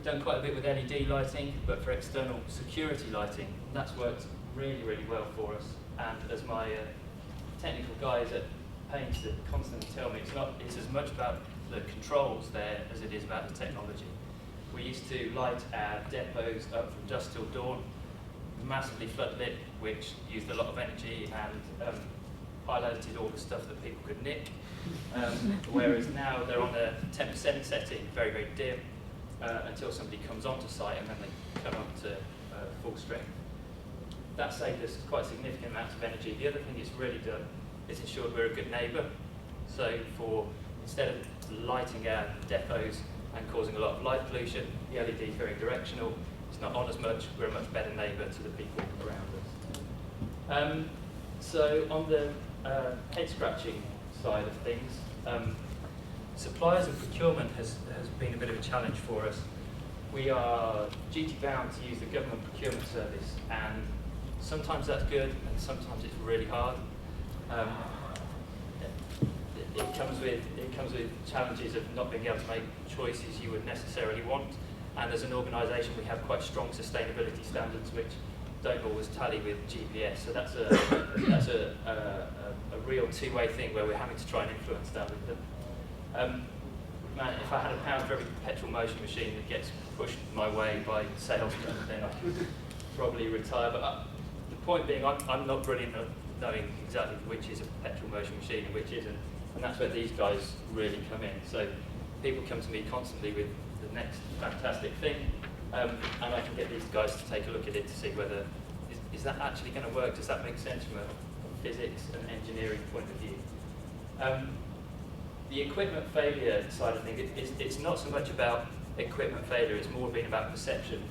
done quite a bit with LED lighting, but for external security lighting, that's worked really, really well for us. And as my technical guys at Paint constantly tell me, it's as much about the controls there as it is about the technology. We used to light our depots up from dusk till dawn, massively floodlit, which used a lot of energy and highlighted all the stuff that people could nick. Whereas now they're on a 10% setting, very, very dim, until somebody comes onto site and then they come up to full strength. That saved us quite a significant amount of energy. The other thing it's really done is ensured we're a good neighbour. So instead of lighting our depots and causing a lot of light pollution, the LED is very directional. It's not on as much. We're a much better neighbour to the people around us. So on the head scratching side of things, suppliers and procurement has been a bit of a challenge for us. We are duty bound to use the government procurement service, and sometimes that's good and sometimes it's really hard. It comes with challenges of not being able to make choices you would necessarily want, and as an organisation we have quite strong sustainability standards which don't always tally with GPS, so that's a real two-way thing where we're having to try and influence that with them. Man, if I had £1 for every petrol motion machine that gets pushed my way by salesmen, then I could probably retire. But the point being, I'm not brilliant at knowing exactly which is a petrol motion machine and which isn't, and that's where these guys really come in. So people come to me constantly with the next fantastic thing, and I can get these guys to take a look at it to see whether is that actually going to work. Does that make sense from a physics and engineering point of view? The equipment failure side of things, it's not so much about equipment failure, it's more been about perception.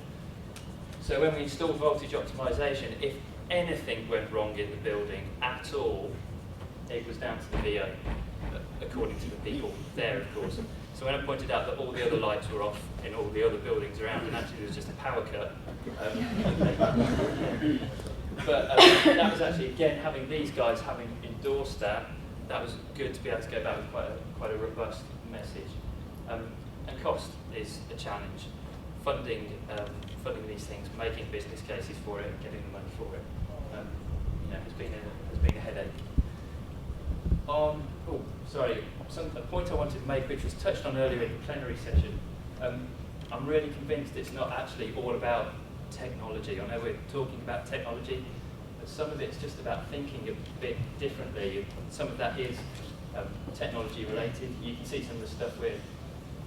So when we installed voltage optimization, if anything went wrong in the building at all, it was down to the VO, according to the people there, of course. So when I pointed out that all the other lights were off in all the other buildings around, and actually there was just a power cut. But that was actually, again, having these guys having endorsed that was good to be able to go back with quite a robust message. And cost is a challenge. Funding these things, making business cases for it, getting the money for it, has been a headache. A point I wanted to make, which was touched on earlier in the plenary session. I'm really convinced it's not actually all about technology. I know we're talking about technology, but some of it's just about thinking a bit differently. Some of that is technology related. You can see some of the stuff we're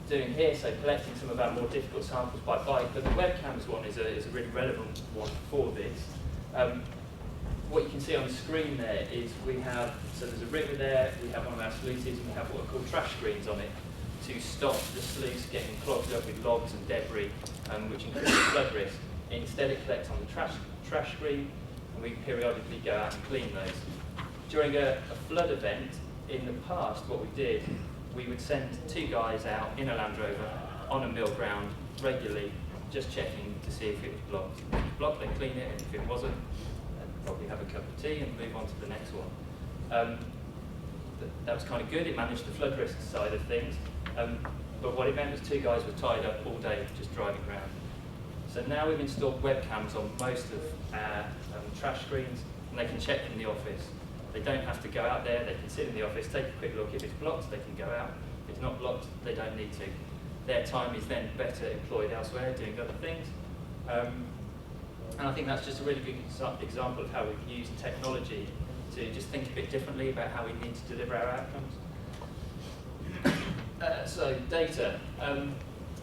doing here, so collecting some of our more difficult samples by bike, but the webcams one is a really relevant one for this. What you can see on the screen there is so there's a river there, we have one of our sluices, and we have what are called trash screens on it to stop the sluice getting clogged up with logs and debris, which increases flood risk. Instead it collects on the trash screen, and we periodically go out and clean those. During a flood event, in the past, what we did, we would send 2 guys out in a Land Rover on a mill ground regularly, just checking to see if it was blocked. If it was blocked, they clean it, and if it wasn't, they'd probably have a cup of tea and move on to the next one. That was kind of good. It managed the flood risk side of things, but what it meant was 2 guys were tied up all day just driving around. So now we've installed webcams on most of our trash screens, and they can check from the office. They don't have to go out there, they can sit in the office, take a quick look. If it's blocked, they can go out. If it's not blocked, they don't need to. Their time is then better employed elsewhere, doing other things. And I think that's just a really good example of how we've used technology to just think a bit differently about how we need to deliver our outcomes. So data.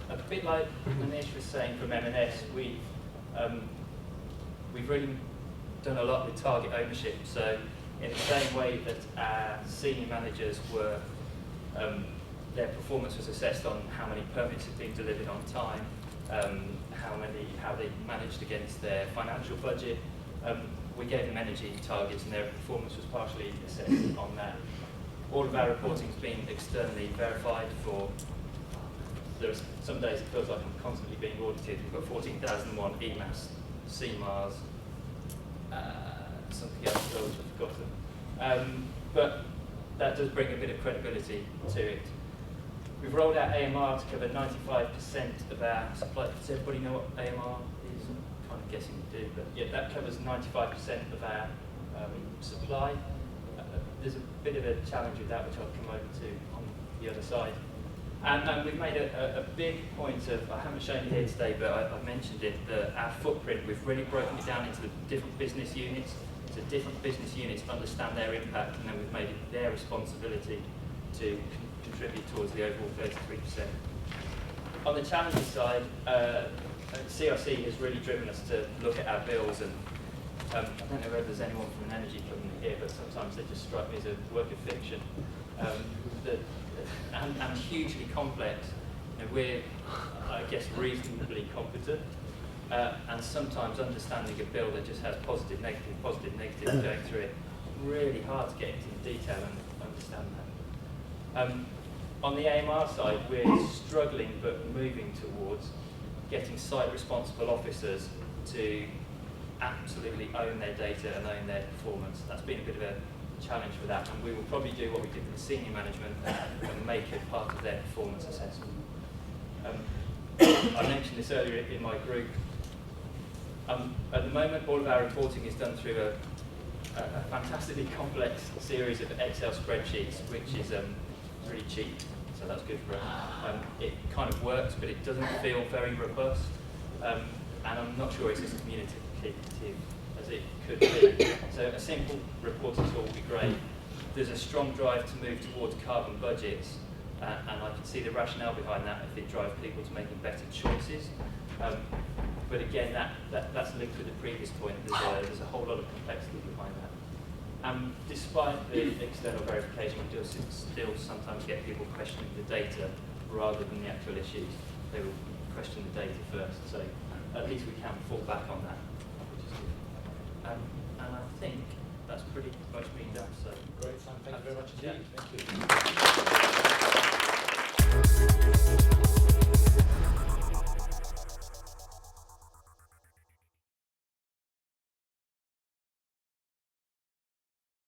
A bit like Manish was saying from M&S, we've really done a lot with target ownership. So in the same way that our senior managers were, their performance was assessed on how many permits had been delivered on time, how they managed against their financial budget. We gave them energy targets, and their performance was partially assessed on that. All of our reporting has been externally verified for. There's some days it feels like I'm constantly being audited. We've got 14,001 EMAS, CMARS, something else I've forgotten. But that does bring a bit of credibility to it. We've rolled out AMR to cover 95% of our supply. Does everybody know what AMR is? I'm kind of guessing you do, but yeah, that covers 95% of our supply. There's a bit of a challenge with that, which I'll come over to on the other side. And we've made a big point of, I haven't shown you here today, but I've mentioned it, that our footprint, we've really broken it down into the different business units, so different business units understand their impact, and then we've made it their responsibility to contribute towards the overall 33%. On the challenges side, CRC has really driven us to look at our bills, and I don't know whether there's anyone from an energy company here, but sometimes they just strike me as a work of fiction. And hugely complex. You know, we're, I guess, reasonably competent, and sometimes understanding a bill that just has positive, negative going through it, really hard to get into the detail and understand that. On the AMR side, we're struggling but moving towards getting site responsible officers to absolutely own their data and own their performance. That's been a bit of a challenge for that, and we will probably do what we did with the senior management and make it part of their performance assessment. I mentioned this earlier in my group. At the moment, all of our reporting is done through a fantastically complex series of Excel spreadsheets, which is really cheap, so that's good for us. It kind of works, but it doesn't feel very robust, and I'm not sure it's as communicative as it could be. So a simple reporting tool would be great. There's a strong drive to move towards carbon budgets, and I can see the rationale behind that if it drives people to making better choices. But again, that's linked with the previous point. There's a whole lot of complexity behind that. Despite the external verification, we do still sometimes get people questioning the data rather than the actual issues. They will question the data first, so at least we can fall back on that, which is good. And I think that's pretty much been done. So great, Sam. Thank you very much indeed. Thank you.